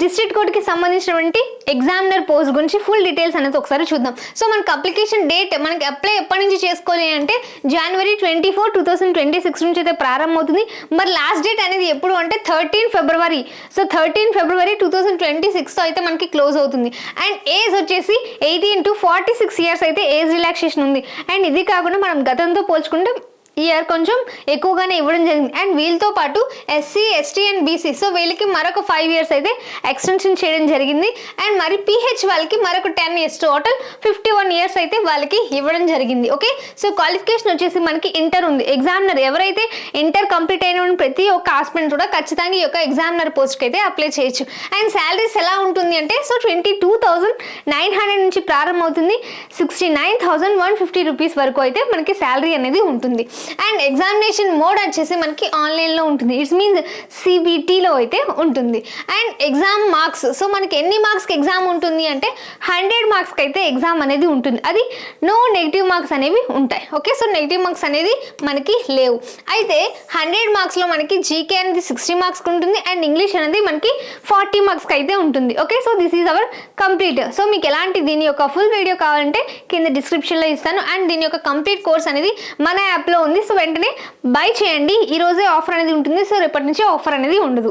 District కోర్టుకి సంబంధించినటువంటి examiner post గురించి ఫుల్ డీటెయిల్స్ అనేది ఒకసారి చూద్దాం. సో మనకి అప్లికేషన్ డేట్ మనకి అప్లై ఎప్పటి నుంచి చేసుకోవాలి అంటే January 24, 2026 నుంచి అయితే ప్రారంభమవుతుంది. మరి లాస్ట్ డేట్ అనేది ఎప్పుడు అంటే 13 February. సో 13 February 2026 అయితే మనకి క్లోజ్ అవుతుంది. అండ్ ఏజ్ వచ్చేసి 18 to 46 years అయితే ఏజ్ రిలాక్సేషన్ ఉంది. అండ్ ఇది కాకుండా మనం గతంతో పోల్చుకుంటే ఇయర్ కొంచెం ఎక్కువగానే ఇవ్వడం జరిగింది. అండ్ వీళ్ళతో పాటు SC, ST and BC so వీళ్ళకి మరొక 5 years అయితే ఎక్స్టెన్షన్ చేయడం జరిగింది. అండ్ మరి PH వాళ్ళకి మరొక 10 years టోటల్ 51 years అయితే వాళ్ళకి ఇవ్వడం జరిగింది. ఓకే, సో క్వాలిఫికేషన్ వచ్చేసి మనకి ఇంటర్ ఉంది. ఎగ్జామినర్ ఎవరైతే ఇంటర్ కంప్లీట్ అయిన ప్రతి ఒక్క ఆస్పిరెంట్ కూడా ఖచ్చితంగా ఈ యొక్క ఎగ్జామినర్ పోస్ట్కి అయితే అప్లై చేయొచ్చు. అండ్ శాలరీస్ ఎలా ఉంటుంది అంటే సో 22,900 నుంచి ప్రారంభమవుతుంది. 69,150 రూపీస్ వరకు అయితే మనకి శాలరీ అనేది ఉంటుంది. అండ్ ఎగ్జామినేషన్ మోడ్ వచ్చేసి మనకి ఆన్లైన్లో ఉంటుంది. ఇట్స్ మీన్స్ CBTలో అయితే ఉంటుంది. అండ్ ఎగ్జామ్ మార్క్స్ సో మనకి ఎన్ని మార్క్స్కి ఎగ్జామ్ ఉంటుంది అంటే 100 మార్క్స్కి అయితే ఎగ్జామ్ అనేది ఉంటుంది. అది నో నెగిటివ్ మార్క్స్ అనేవి ఉంటాయి. ఓకే, సో నెగిటివ్ మార్క్స్ అనేది మనకి లేవు. అయితే 100 మార్క్స్లో మనకి జీకే అనేది 60 మార్క్స్కి ఉంటుంది. అండ్ ఇంగ్లీష్ అనేది మనకి 40 మార్క్స్కి అయితే ఉంటుంది. Okay, so this is our complete. So మీకు ఎలాంటి దీని యొక్క ఫుల్ వీడియో కావాలంటే కింద డిస్క్రిప్షన్లో ఇస్తాను. అండ్ దీని యొక్క కంప్లీట్ కోర్స్ అనేది మన యాప్లో ఉంది. సో వెంటనే బై చేయండి. ఈ రోజే ఆఫర్ అనేది ఉంటుంది. సో రేపటి నుంచి ఆఫర్ అనేది ఉండదు.